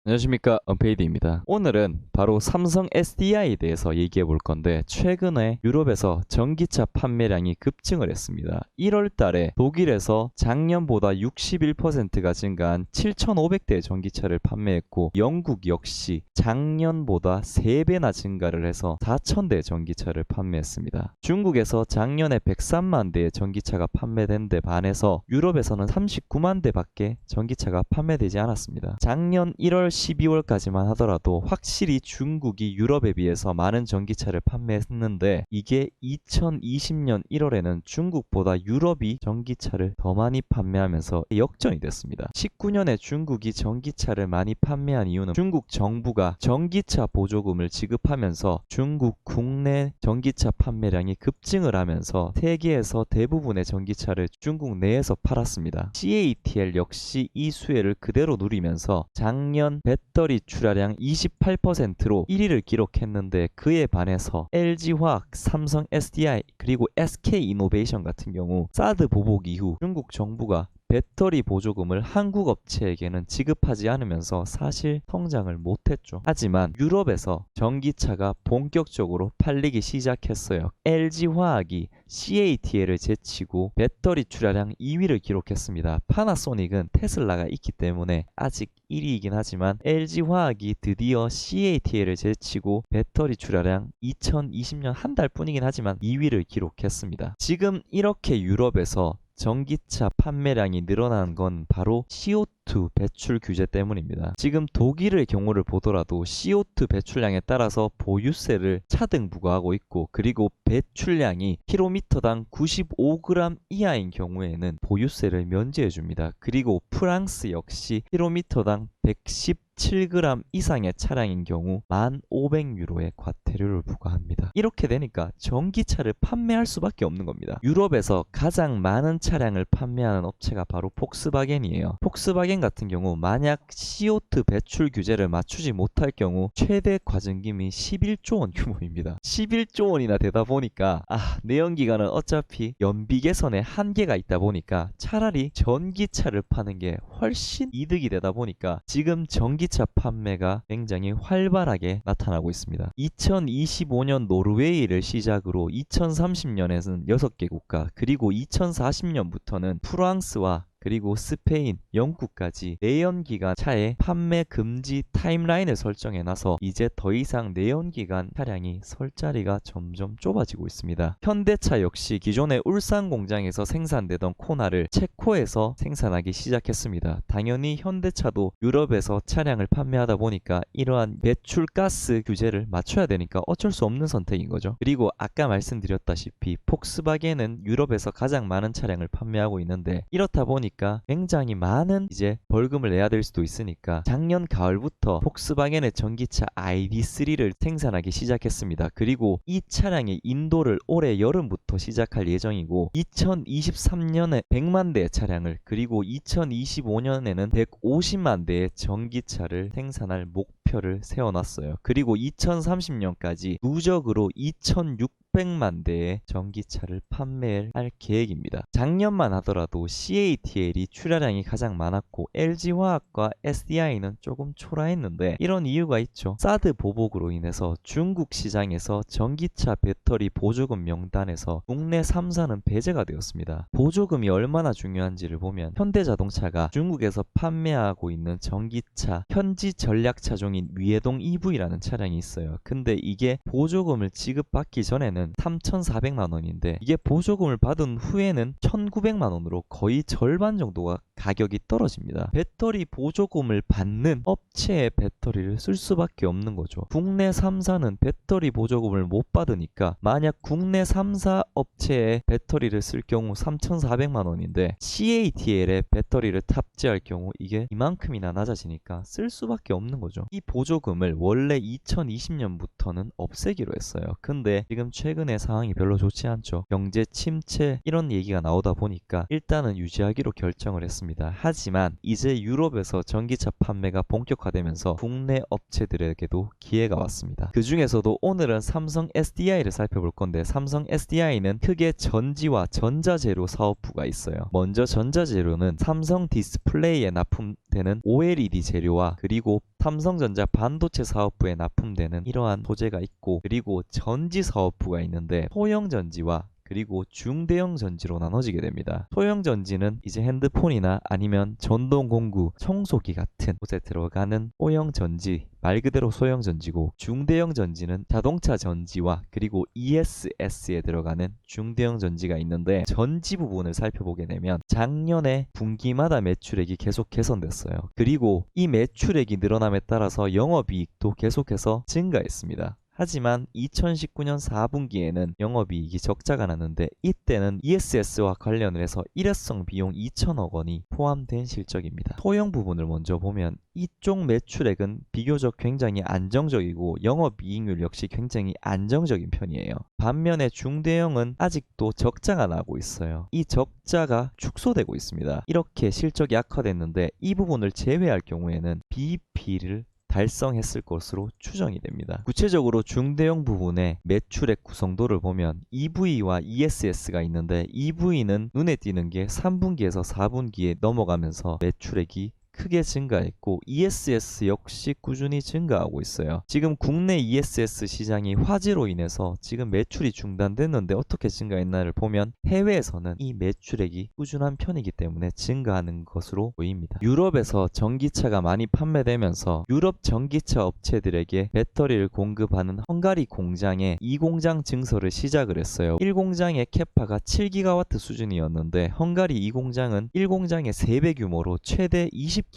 안녕하십니까, 언페이드입니다. 오늘은 바로 삼성 SDI에 대해서 얘기해 볼 건데, 최근에 유럽에서 전기차 판매량이 급증을 했습니다. 1월 달에 독일에서 작년보다 61%가 증가한 7,500대의 전기차를 판매했고, 영국 역시 작년보다 3배나 증가를 해서 4,000대 전기차를 판매했습니다. 중국에서 작년에 103만 대의 전기차가 판매된 데 반해서 유럽에서는 39만 대밖에 전기차가 판매되지 않았습니다. 작년 1월 12월까지만 하더라도 확실히 중국이 유럽에 비해서 많은 전기차를 판매했는데, 이게 2020년 1월에는 중국보다 유럽이 전기차를 더 많이 판매하면서 역전이 됐습니다. 19년에 중국이 전기차를 많이 판매한 이유는 중국 정부가 전기차 보조금을 지급하면서 중국 국내 전기차 판매량이 급증을 하면서 세계에서 대부분의 전기차를 중국 내에서 팔았습니다. CATL 역시 이 수혜를 그대로 누리면서 작년 배터리 출하량 28%로 1위를 기록했는데, 그에 반해서 LG화학, 삼성 SDI 그리고 SK이노베이션 같은 경우 사드 보복 이후 중국 정부가 배터리 보조금을 한국 업체에게는 지급하지 않으면서 사실 성장을 못했죠. 하지만 유럽에서 전기차가 본격적으로 팔리기 시작했어요. LG화학이 CATL을 제치고 배터리 출하량 2위를 기록했습니다. 파나소닉은 테슬라가 있기 때문에 아직 1위이긴 하지만 LG화학이 드디어 CATL을 제치고 배터리 출하량 2020년 한 달뿐이긴 하지만 2위를 기록했습니다. 지금 이렇게 유럽에서 전기차 판매량이 늘어난 건 바로 CO2 배출 규제 때문입니다. 지금 독일의 경우를 보더라도 CO2 배출량에 따라서 보유세를 차등 부과하고 있고, 그리고 배출량이 킬로미터당 95g 이하인 경우에는 보유세를 면제해 줍니다. 그리고 프랑스 역시 킬로미터당 117g 이상의 차량인 경우 1,500유로의 과태료를 부과합니다. 이렇게 되니까 전기차를 판매할 수밖에 없는 겁니다. 유럽에서 가장 많은 차량을 판매하는 업체가 바로 폭스바겐이에요. 폭스바겐 같은 경우 만약 CO2 배출 규제를 맞추지 못할 경우 최대 과징금이 11조 원 규모입니다. 11조 원이나 되다 보니까 내연기관은 어차피 연비 개선에 한계가 있다 보니까 차라리 전기차를 파는 게 훨씬 이득이 되다 보니까 지금 전기차 판매가 굉장히 활발하게 나타나고 있습니다. 2025년 노르웨이를 시작으로 2030년에는 6개 국가, 그리고 2040년부터는 프랑스와 그리고 스페인, 영국까지 내연기관 차의 판매 금지 타임라인을 설정해놔서 이제 더 이상 내연기관 차량이 설 자리가 점점 좁아지고 있습니다. 현대차 역시 기존의 울산 공장에서 생산되던 코나를 체코에서 생산하기 시작했습니다. 당연히 현대차도 유럽에서 차량을 판매하다 보니까 이러한 배출가스 규제를 맞춰야 되니까 어쩔 수 없는 선택인 거죠. 그리고 아까 말씀드렸다시피 폭스바겐은 유럽에서 가장 많은 차량을 판매하고 있는데, 이렇다 보니 굉장히 많은 이제 벌금을 내야 될 수도 있으니까 작년 가을부터 폭스바겐의 전기차 ID3를 생산하기 시작했습니다. 그리고 이 차량의 인도를 올해 여름부터 시작할 예정이고, 2023년에 100만 대의 차량을, 그리고 2025년에는 150만 대의 전기차를 생산할 목표를 세워놨어요. 그리고 2030년까지 누적으로 2,600만 대의 전기차를 판매할 계획입니다. 작년만 하더라도 CATL이 출하량이 가장 많았고 LG화학과 SDI는 조금 초라했는데, 이런 이유가 있죠. 사드 보복으로 인해서 중국 시장에서 전기차 배터리 보조금 명단에서 국내 3사는 배제가 되었습니다. 보조금이 얼마나 중요한지를 보면 현대자동차가 중국에서 판매하고 있는 전기차 현지 전략차종인 위해동 EV라는 차량이 있어요. 근데 이게 보조금을 지급받기 전에는 3,400만 원인데 이게 보조금을 받은 후에는 1,900만 원으로 거의 절반 정도가 가격이 떨어집니다. 배터리 보조금을 받는 업체의 배터리를 쓸 수밖에 없는 거죠. 국내 3사는 배터리 보조금을 못 받으니까 만약 국내 3사 업체의 배터리를 쓸 경우 3,400만 원인데 CATL의 배터리를 탑재할 경우 이게 이만큼이나 낮아지니까 쓸 수밖에 없는 거죠. 이 보조금을 원래 2020년부터는 없애기로 했어요. 근데 지금 최근에 상황이 별로 좋지 않죠. 경제 침체 이런 얘기가 나오다 보니까 일단은 유지하기로 결정을 했습니다. 하지만 이제 유럽에서 전기차 판매가 본격화되면서 국내 업체들에게도 기회가 왔습니다. 그 중에서도 오늘은 삼성 SDI를 살펴볼 건데, 삼성 SDI는 크게 전지와 전자재료 사업부가 있어요. 먼저 전자재료는 삼성 디스플레이에 납품되는 OLED 재료와 그리고 삼성전자 반도체 사업부에 납품되는 이러한 소재가 있고, 그리고 전지 사업부가 있는데 소형 전지와 그리고 중대형 전지로 나눠지게 됩니다. 소형 전지는 이제 핸드폰이나 아니면 전동 공구, 청소기 같은 곳에 들어가는 소형 전지, 말 그대로 소형 전지고, 중대형 전지는 자동차 전지와 그리고 ESS에 들어가는 중대형 전지가 있는데, 전지 부분을 살펴보게 되면 작년에 분기마다 매출액이 계속 개선됐어요. 그리고 이 매출액이 늘어남에 따라서 영업이익도 계속해서 증가했습니다. 하지만 2019년 4분기에는 영업이익이 적자가 났는데, 이때는 ESS와 관련을 해서 일회성 비용 2천억 원이 포함된 실적입니다. 소형 부분을 먼저 보면 이쪽 매출액은 비교적 굉장히 안정적이고 영업이익률 역시 굉장히 안정적인 편이에요. 반면에 중대형은 아직도 적자가 나고 있어요. 이 적자가 축소되고 있습니다. 이렇게 실적이 악화됐는데 이 부분을 제외할 경우에는 BEP를 달성했을 것으로 추정이 됩니다. 구체적으로 중대형 부분의 매출액 구성도를 보면 EV와 ESS가 있는데, EV는 눈에 띄는 게 3분기에서 4분기에 넘어가면서 매출액이 크게 증가했고, ESS 역시 꾸준히 증가하고 있어요. 지금 국내 ESS 시장이 화재로 인해서 지금 매출이 중단됐는데 어떻게 증가했나를 보면 해외에서는 이 매출액이 꾸준한 편이기 때문에 증가하는 것으로 보입니다. 유럽에서 전기차가 많이 판매되면서 유럽 전기차 업체들에게 배터리를 공급하는 헝가리 공장에 2공장 증설을 시작을 했어요. 1공장의 캐파가 7기가와트 수준이었는데 헝가리 2공장은 1공장의 3배 규모로 최대 20기가와트까지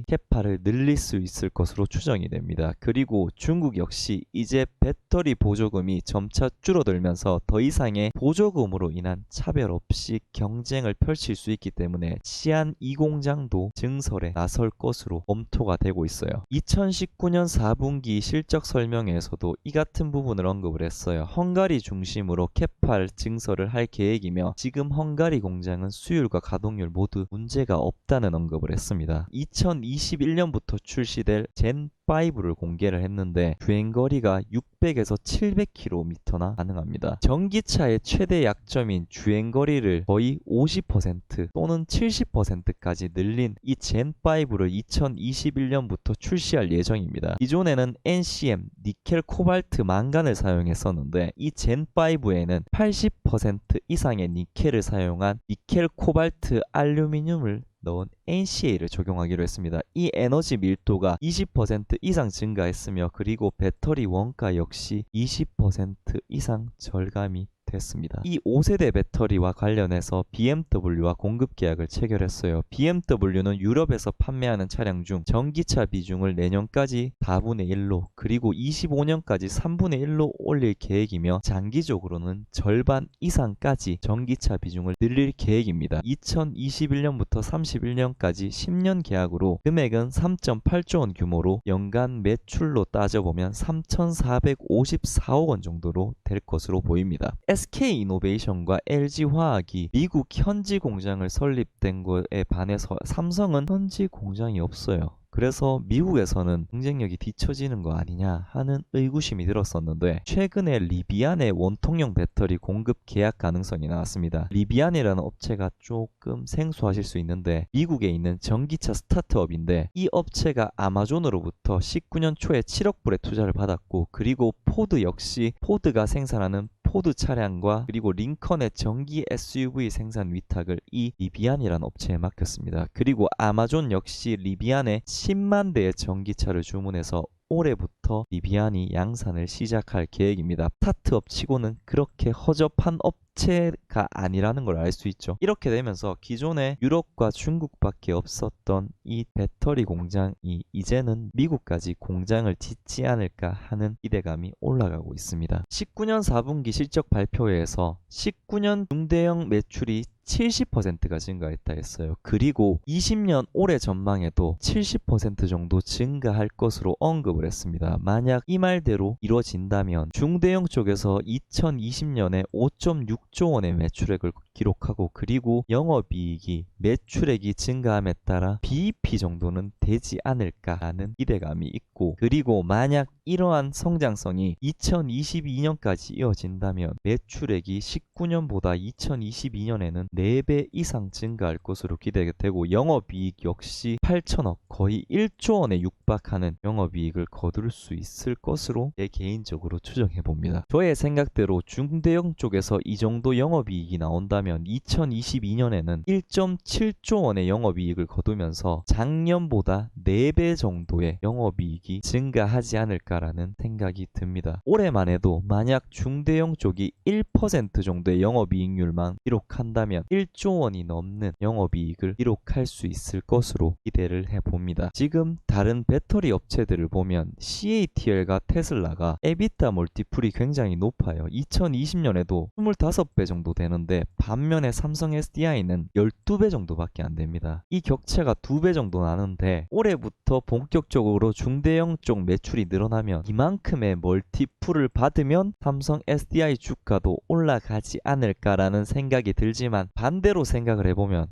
캐파를 늘릴 수 있을 것으로 추정이 됩니다. 그리고 중국 역시 이제 배터리 보조금이 점차 줄어들면서 더 이상의 보조금으로 인한 차별 없이 경쟁을 펼칠 수 있기 때문에 시안 2공장도 증설에 나설 것으로 검토가 되고 있어요. 2019년 4분기 실적 설명에서도 이 같은 부분을 언급을 했어요. 헝가리 중심으로 캐파 증설을 할 계획이며, 지금 헝가리 공장은 수율과 가동률 모두 문제가 없다는 언급을 했습니다. 2021년부터 출시될 젠5를 공개를 했는데 주행거리가 600에서 700km나 가능합니다. 전기차의 최대 약점인 주행거리를 거의 50% 또는 70%까지 늘린 이 젠5를 2021년부터 출시할 예정입니다. 기존에는 NCM, 니켈, 코발트, 망간을 사용했었는데, 이 젠5에는 80% 이상의 니켈을 사용한 니켈, 코발트, 알루미늄을 넣은 NCA를 적용하기로 했습니다. 이 에너지 밀도가 20% 이상 증가했으며, 그리고 배터리 원가 역시 20% 이상 절감이 됐습니다. 이 5세대 배터리와 관련해서 BMW와 공급 계약을 체결했어요. BMW는 유럽에서 판매하는 차량 중 전기차 비중을 내년까지 4분의 1로 그리고 25년까지 3분의 1로 올릴 계획이며, 장기적으로는 절반 이상까지 전기차 비중을 늘릴 계획입니다. 2021년부터 31년까지 10년 계약으로 금액은 3.8조 원 규모로 연간 매출로 따져보면 3,454억 원 정도로 될 것으로 보입니다. SK이노베이션과 LG화학이 미국 현지 공장을 설립된 것에 반해서 삼성은 현지 공장이 없어요. 그래서 미국에서는 경쟁력이 뒤처지는 거 아니냐 하는 의구심이 들었었는데, 최근에 리비안의 원통형 배터리 공급 계약 가능성이 나왔습니다. 리비안이라는 업체가 조금 생소하실 수 있는데, 미국에 있는 전기차 스타트업인데, 이 업체가 아마존으로부터 19년 초에 7억 불의 투자를 받았고, 그리고 포드 역시 포드가 생산하는 포드 차량과 그리고 링컨의 전기 SUV 생산 위탁을 이 리비안이라는 업체에 맡겼습니다. 그리고 아마존 역시 리비안에 10만 대의 전기차를 주문해서 올해부터 리비안이 양산을 시작할 계획입니다. 스타트업 치고는 그렇게 허접한 업체가 아니라는 걸 알 수 있죠. 이렇게 되면서 기존에 유럽과 중국밖에 없었던 이 배터리 공장이 이제는 미국까지 공장을 짓지 않을까 하는 기대감이 올라가고 있습니다. 19년 4분기 실적 발표회에서 19년 중대형 매출이 70%가 증가했다 했어요. 그리고 20년 올해 전망에도 70% 정도 증가할 것으로 언급을 했습니다. 만약 이 말대로 이루어진다면 중대형 쪽에서 2020년에 5.6조 원의 매출액을 기록하고 그리고 영업이익이 매출액이 증가함에 따라 BEP 정도는 되지 않을까라는 기대감이 있고 그리고 만약 이러한 성장성이 2022년까지 이어진다면 매출액이 19년보다 2022년에는 4배 이상 증가할 것으로 기대되고 영업이익 역시 8천억 거의 1조 원에 육박하는 영업이익을 거둘 수 있을 것으로 제 개인적으로 추정해 봅니다. 저의 생각대로 중대형 쪽에서 이 정도 영업이익이 나온다면 2022년에는 1.7조 원의 영업이익을 거두면서 작년보다 4배 정도의 영업이익이 증가하지 않을까라는 생각이 듭니다. 올해만 해도 만약 중대형 쪽이 1% 정도의 영업이익률만 기록한다면 1조 원이 넘는 영업이익을 기록할 수 있을 것으로 기대를 해봅니다. 지금 다른 배터리 업체들을 보면 CATL과 테슬라가 에비타 멀티플이 굉장히 높아요. 2020년에도 25배 정도 되는데 반면에 삼성 SDI는 12배 정도밖에 안 됩니다. 이 격차가 2배 정도 나는데 올해부터 본격적으로 중대형 쪽 매출이 늘어나면 이만큼의 멀티플을 받으면 삼성 SDI 주가도 올라가지 않을까라는 생각이 들지만 반대로 생각을 해보면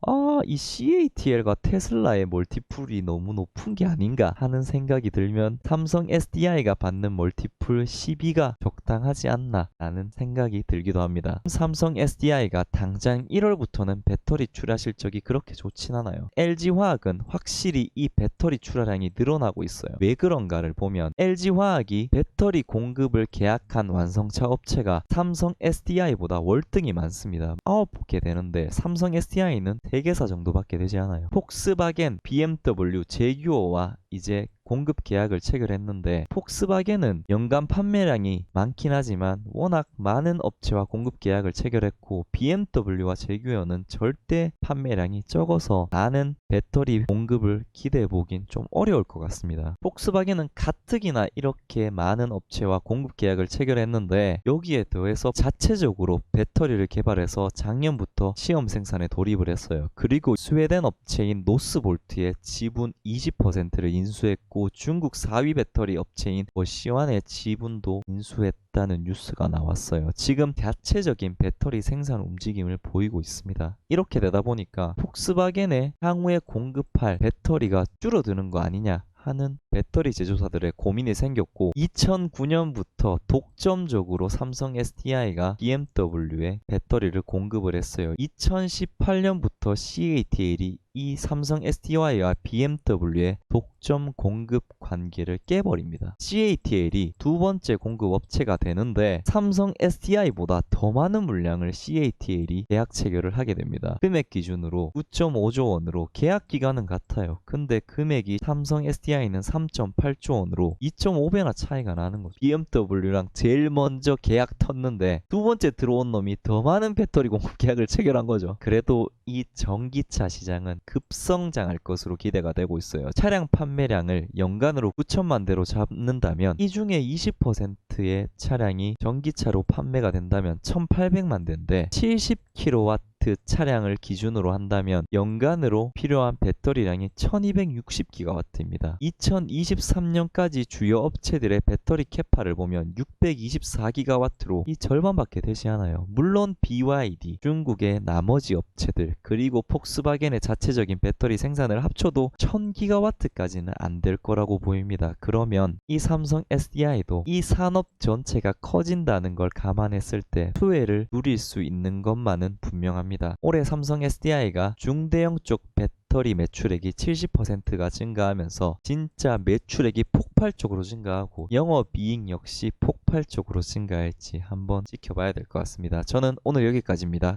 이 CATL과 테슬라의 멀티플이 너무 높은 게 아닌가 하는 생각이 들면 삼성 SDI가 받는 멀티플 12가 적당하지 않나 라는 생각이 들기도 합니다. 삼성 SDI가 당장 1월부터는 배터리 출하 실적이 그렇게 좋진 않아요. LG화학은 확실히 이 배터리 출하량이 늘어나고 있어요. 왜 그런가를 보면 LG화학이 배터리 공급을 계약한 완성차 업체가 삼성 SDI보다 월등히 많습니다. 9개 되는데 삼성 SDI는 3개사 정도밖에 되지 않아요. 폭스바겐, BMW, 제규어와 이제 공급 계약을 체결했는데 폭스바겐은 연간 판매량이 많긴 하지만 워낙 많은 업체와 공급 계약을 체결했고 BMW와 제규어는 절대 판매량이 적어서 많은 배터리 공급을 기대해 보긴 좀 어려울 것 같습니다. 폭스바겐은 가뜩이나 이렇게 많은 업체와 공급 계약을 체결했는데 여기에 더해서 자체적으로 배터리를 개발해서 작년부터 시험 생산에 돌입을 했어요. 그리고 스웨덴 업체인 노스볼트의 지분 20%를 인수했고 중국 4위 배터리 업체인 워시완의 지분도 인수했다는 뉴스가 나왔어요. 지금 자체적인 배터리 생산 움직임을 보이고 있습니다. 이렇게 되다 보니까 폭스바겐의 향후에 공급할 배터리가 줄어드는 거 아니냐 하는 배터리 제조사들의 고민이 생겼고 2009년부터 독점적으로 삼성 SDI가 BMW에 배터리를 공급을 했어요. 2018년부터 CATL이 이 삼성 SDI와 BMW의 독점 공급 관계를 깨버립니다. CATL이 두 번째 공급 업체가 되는데 삼성 SDI보다 더 많은 물량을 CATL이 계약 체결을 하게 됩니다. 금액 기준으로 9.5조 원으로 계약 기간은 같아요. 근데 금액이 삼성 SDI는 3.8조 원으로 2.5배나 차이가 나는 거죠. BMW랑 제일 먼저 계약 텄는데 두 번째 들어온 놈이 더 많은 배터리 공급 계약을 체결한 거죠. 그래도 이 전기차 시장은 급성장할 것으로 기대가 되고 있어요. 차량 판매량을 연간으로 9천만 대로 잡는다면 이 중에 20%의 차량이 전기차로 판매가 된다면 1,800만 대인데 70kW 차량을 기준으로 한다면 연간으로 필요한 배터리량이 1260GW입니다. 2023년까지 주요 업체들의 배터리 캐파를 보면 624GW로 이 절반밖에 되지 않아요. 물론 BYD, 중국의 나머지 업체들, 그리고 폭스바겐의 자체적인 배터리 생산을 합쳐도 1000GW까지는 안 될 거라고 보입니다. 그러면 이 삼성 SDI도 이 산업 전체가 커진다는 걸 감안했을 때 수혜를 누릴 수 있는 것만은 분명합니다. 올해 삼성 SDI가 중대형 쪽 배터리 매출액이 70%가 증가하면서 진짜 매출액이 폭발적으로 증가하고 영업이익 역시 폭발적으로 증가할지 한번 지켜봐야 될 것 같습니다. 저는 오늘 여기까지입니다.